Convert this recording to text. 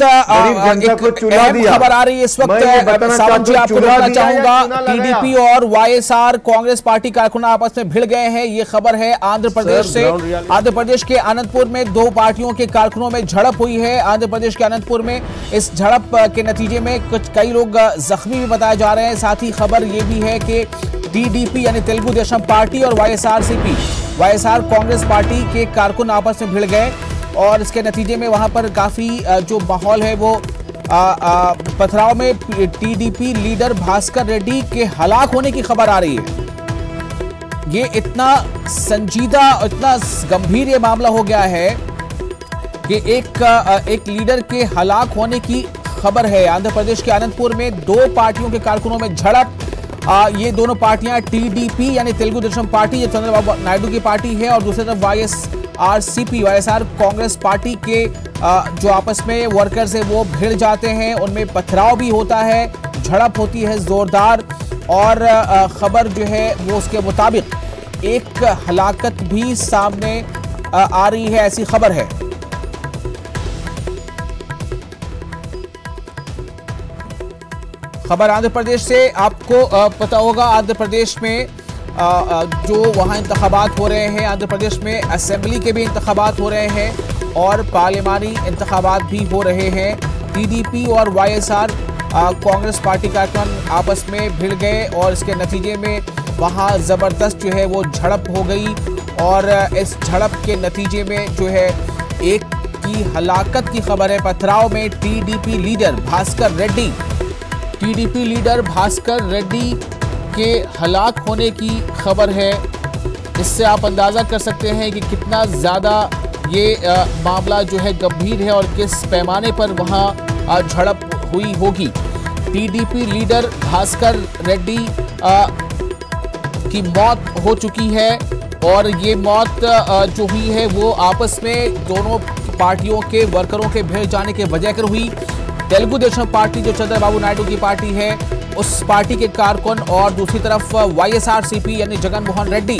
वक्त खबर आ रही है, इस वक्त सावंत जी आपको बताना चाहूंगा, टीडीपी और वाईएसआर कांग्रेस पार्टी कारकुन आपस में भिड़ गए हैं। ये खबर है आंध्र प्रदेश से। आंध्र प्रदेश के अनंतपुर में दो पार्टियों के कारकुनों में झड़प हुई है। आंध्र प्रदेश के अनंतपुर में इस झड़प के नतीजे में कई लोग जख्मी भी बताए जा रहे हैं। साथ ही खबर ये भी है कि टीडीपी यानी तेलुगु देशम पार्टी और वाईएसआर कांग्रेस पार्टी के कारकुन आपस में भिड़ गए और इसके नतीजे में वहां पर काफी जो माहौल है वो पथराव में टीडीपी लीडर भास्कर रेड्डी के हलाक होने की खबर आ रही है। ये इतना संजीदा, इतना गंभीर ये मामला हो गया है कि एक लीडर के हलाक होने की खबर है। आंध्र प्रदेश के अनंतपुर में दो पार्टियों के कारकुनों में झड़प। ये दोनों पार्टियां टीडीपी यानी तेलुगु देशम पार्टी, जो चंद्रबाबू नायडू की पार्टी है, और दूसरी तरफ वाईएसआर कांग्रेस पार्टी के जो आपस में वर्कर्स है वो भिड़ जाते हैं। उनमें पथराव भी होता है, झड़प होती है जोरदार, और खबर जो है वो उसके मुताबिक एक हलाकत भी सामने आ रही है, ऐसी खबर है। खबर आंध्र प्रदेश से। आपको पता होगा आंध्र प्रदेश में जो वहाँ इंतखाबात हो रहे हैं, आंध्र प्रदेश में असेंबली के भी इंतखाबात हो रहे हैं और पार्लियामानी इंतखाबात भी हो रहे हैं। टीडीपी और वाईएसआर कांग्रेस पार्टी कारकुन आपस में भिड़ गए और इसके नतीजे में वहाँ ज़बरदस्त जो है वो झड़प हो गई, और इस झड़प के नतीजे में जो है एक की हलाकत की खबर है। पथराव में टीडीपी लीडर भास्कर रेड्डी के हलाक होने की खबर है। इससे आप अंदाज़ा कर सकते हैं कि कितना ज़्यादा ये मामला जो है गंभीर है और किस पैमाने पर वहाँ झड़प हुई होगी। टीडीपी लीडर भास्कर रेड्डी की मौत हो चुकी है, और ये मौत जो हुई है वो आपस में दोनों पार्टियों के वर्करों के भिड़ जाने के वजह कर हुई। तेलुगु देशम पार्टी, जो चंद्रबाबू नायडू की पार्टी है, उस पार्टी के कारकुन, और दूसरी तरफ वाईएसआरसीपी यानी जगन मोहन रेड्डी